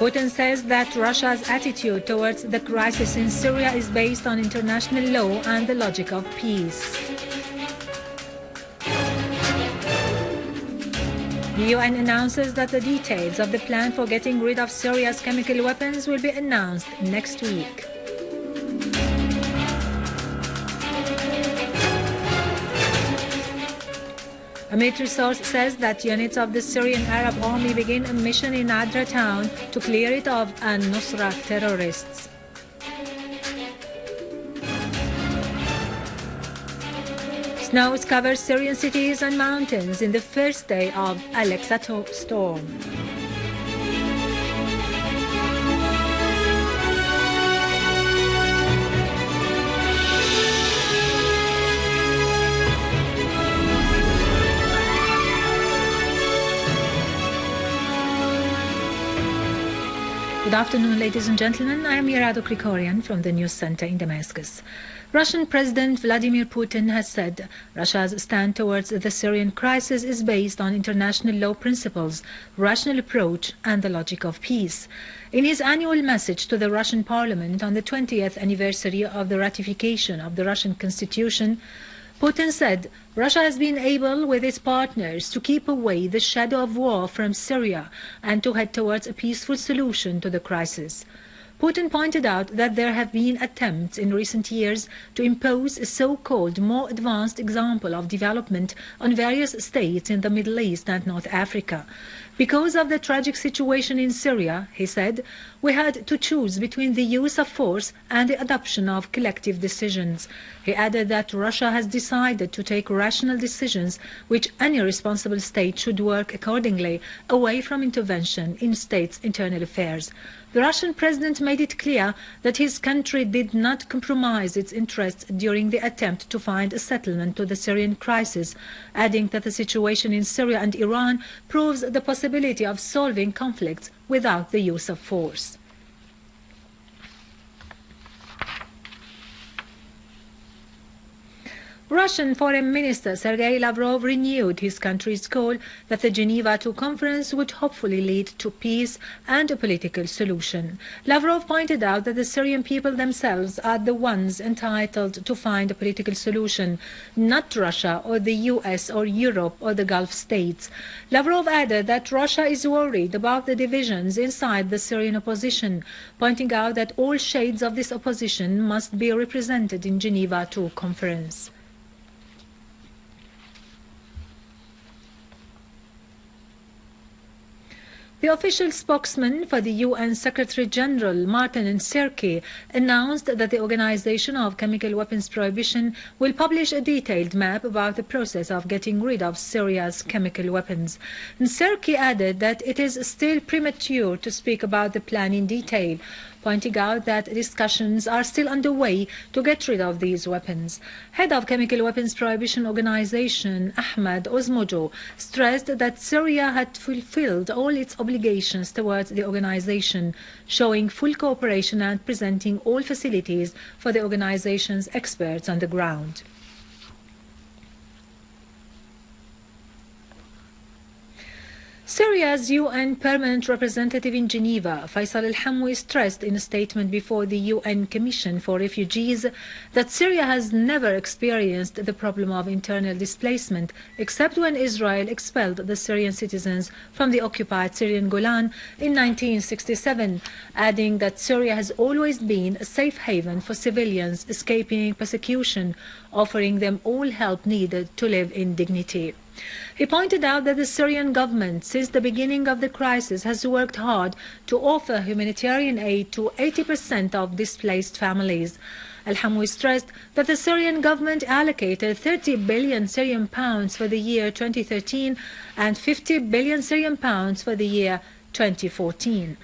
Putin says that Russia's attitude towards the crisis in Syria is based on international law and the logic of peace. The UN announces that the details of the plan for getting rid of Syria's chemical weapons will be announced next week. A military source says that units of the Syrian Arab army begin a mission in Adra town to clear it of al-Nusra terrorists. Snows cover Syrian cities and mountains in the first day of al-Aqsa storm. Good afternoon, ladies and gentlemen. I am Irado Krikorian from the News Center in Damascus. Russian President Vladimir Putin has said Russia's stand towards the Syrian crisis is based on international law principles, rational approach and the logic of peace. In his annual message to the Russian Parliament on the 20th anniversary of the ratification of the Russian Constitution, Putin said Russia has been able with its partners to keep away the shadow of war from Syria and to head towards a peaceful solution to the crisis. Putin pointed out that there have been attempts in recent years to impose a so-called more advanced example of development on various states in the Middle East and North Africa. Because of the tragic situation in Syria, he said, we had to choose between the use of force and the adoption of collective decisions. He added that Russia has decided to take rational decisions which any responsible state should work accordingly, away from intervention in states' internal affairs. The Russian president made it clear that his country did not compromise its interests during the attempt to find a settlement to the Syrian crisis, adding that the situation in Syria and Iran proves the possibility of solving conflicts without the use of force. Russian Foreign Minister Sergei Lavrov renewed his country's call that the Geneva II conference would hopefully lead to peace and a political solution. Lavrov pointed out that the Syrian people themselves are the ones entitled to find a political solution, not Russia or the US or Europe or the Gulf states. Lavrov added that Russia is worried about the divisions inside the Syrian opposition, pointing out that all shades of this opposition must be represented in Geneva II conference. The official spokesman for the UN Secretary-General, Martin Serki, announced that the Organization of Chemical Weapons Prohibition will publish a detailed map about the process of getting rid of Syria's chemical weapons. Serki added that it is still premature to speak about the plan in detail, pointing out that discussions are still underway to get rid of these weapons. Head of Chemical Weapons Prohibition Organization, Ahmed Ozmojo, stressed that Syria had fulfilled all its obligations towards the organization, showing full cooperation and presenting all facilities for the organization's experts on the ground. Syria's UN Permanent Representative in Geneva, Faisal al-Hamwi, stressed in a statement before the UN Commission for Refugees that Syria has never experienced the problem of internal displacement except when Israel expelled the Syrian citizens from the occupied Syrian Golan in 1967, adding that Syria has always been a safe haven for civilians escaping persecution, offering them all help needed to live in dignity. He pointed out that the Syrian government, since the beginning of the crisis, has worked hard to offer humanitarian aid to 80% of displaced families. Al-Hamwi stressed that the Syrian government allocated 30 billion Syrian pounds for the year 2013 and 50 billion Syrian pounds for the year 2014.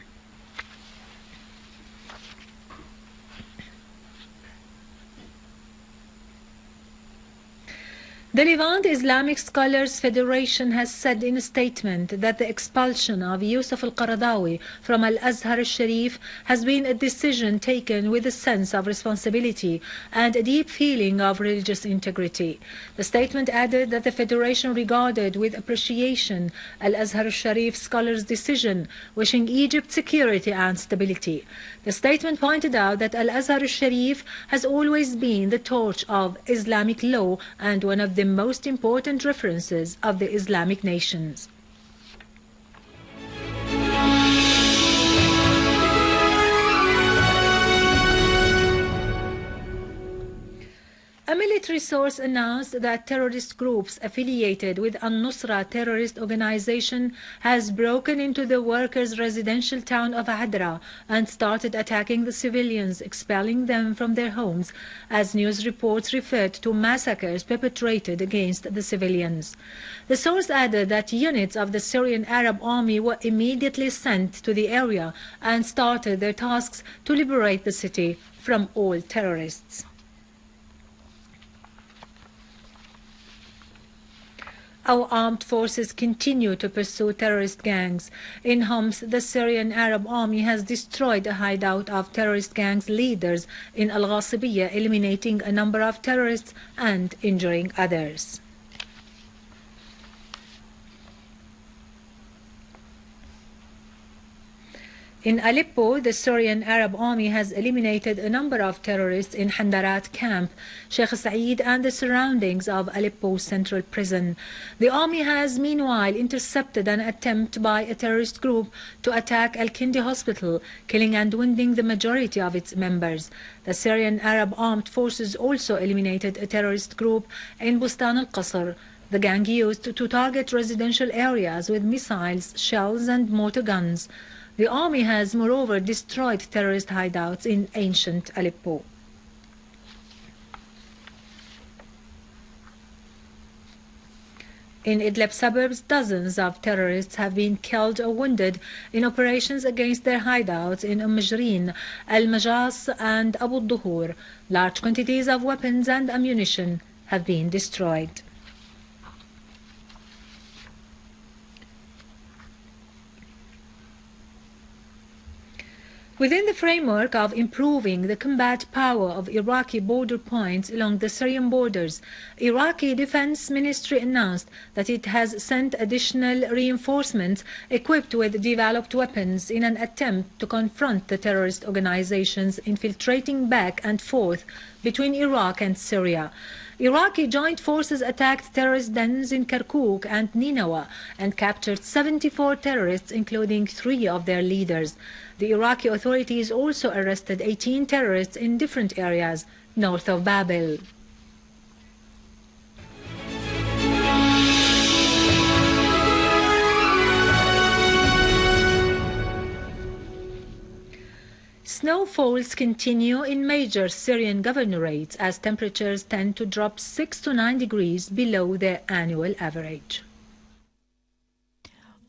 The Levant Islamic Scholars Federation has said in a statement that the expulsion of Yusuf al-Qardawi from al-Azhar al-Sharif has been a decision taken with a sense of responsibility and a deep feeling of religious integrity. The statement added that the Federation regarded with appreciation al-Azhar al-Sharif scholars' decision, wishing Egypt security and stability. The statement pointed out that al-Azhar al-Sharif has always been the torch of Islamic law and one of the most important references of the Islamic nations. A military source announced that terrorist groups affiliated with al-Nusra terrorist organization has broken into the workers' residential town of Adra and started attacking the civilians, expelling them from their homes, as news reports referred to massacres perpetrated against the civilians. The source added that units of the Syrian Arab army were immediately sent to the area and started their tasks to liberate the city from all terrorists. Our armed forces continue to pursue terrorist gangs. In Homs, the Syrian Arab army has destroyed a hideout of terrorist gangs leaders in al-Ghasibiyya, eliminating a number of terrorists and injuring others. In Aleppo, the Syrian Arab army has eliminated a number of terrorists in Handarat camp, Sheikh Said and the surroundings of Aleppo Central Prison. The army has meanwhile intercepted an attempt by a terrorist group to attack Al-Kindi hospital, killing and wounding the majority of its members. The Syrian Arab armed forces also eliminated a terrorist group in Bustan al-Qasr. The gang used to target residential areas with missiles, shells and mortar guns. The army has moreover destroyed terrorist hideouts in ancient Aleppo. In Idlib suburbs, dozens of terrorists have been killed or wounded in operations against their hideouts in Majrin, Al-Majas and Abu Duhur. Large quantities of weapons and ammunition have been destroyed. Within the framework of improving the combat power of Iraqi border points along the Syrian borders, Iraqi Defense Ministry announced that it has sent additional reinforcements equipped with developed weapons in an attempt to confront the terrorist organizations infiltrating back and forth between Iraq and Syria. Iraqi joint forces attacked terrorist dens in Kirkuk and Nineveh and captured 74 terrorists, including 3 of their leaders. The Iraqi authorities also arrested 18 terrorists in different areas north of Babel. Snowfalls continue in major Syrian governorates as temperatures tend to drop 6 to 9 degrees below their annual average.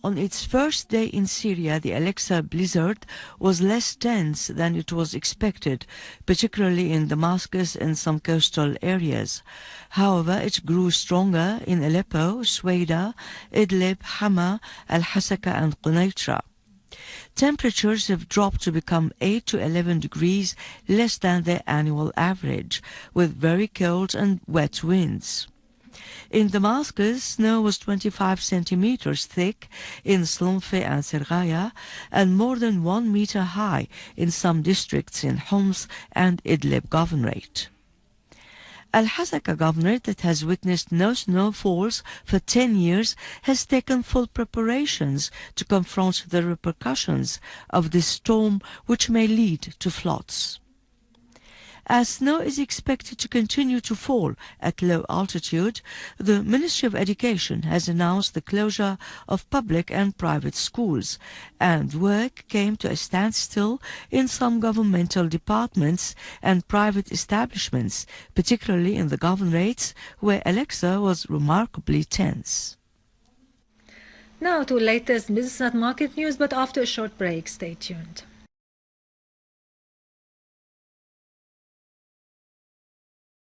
On its first day in Syria, the Alexa blizzard was less dense than it was expected, particularly in Damascus and some coastal areas. However, it grew stronger in Aleppo, Suwaida, Idlib, Hama, Al-Hasaka and Quneitra. Temperatures have dropped to become 8 to 11 degrees less than their annual average, with very cold and wet winds. In Damascus, snow was 25 centimeters thick in Slomfe and Sergaya and more than 1 meter high in some districts in Homs and Idlib Governorate. Al-Hasaka Governorate, that has witnessed no snowfalls for 10 years, has taken full preparations to confront the repercussions of this storm, which may lead to floods. As snow is expected to continue to fall at low altitude, the Ministry of Education has announced the closure of public and private schools, and work came to a standstill in some governmental departments and private establishments, particularly in the governorates, where Alexa was remarkably tense. Now to latest business and market news, but after a short break, stay tuned.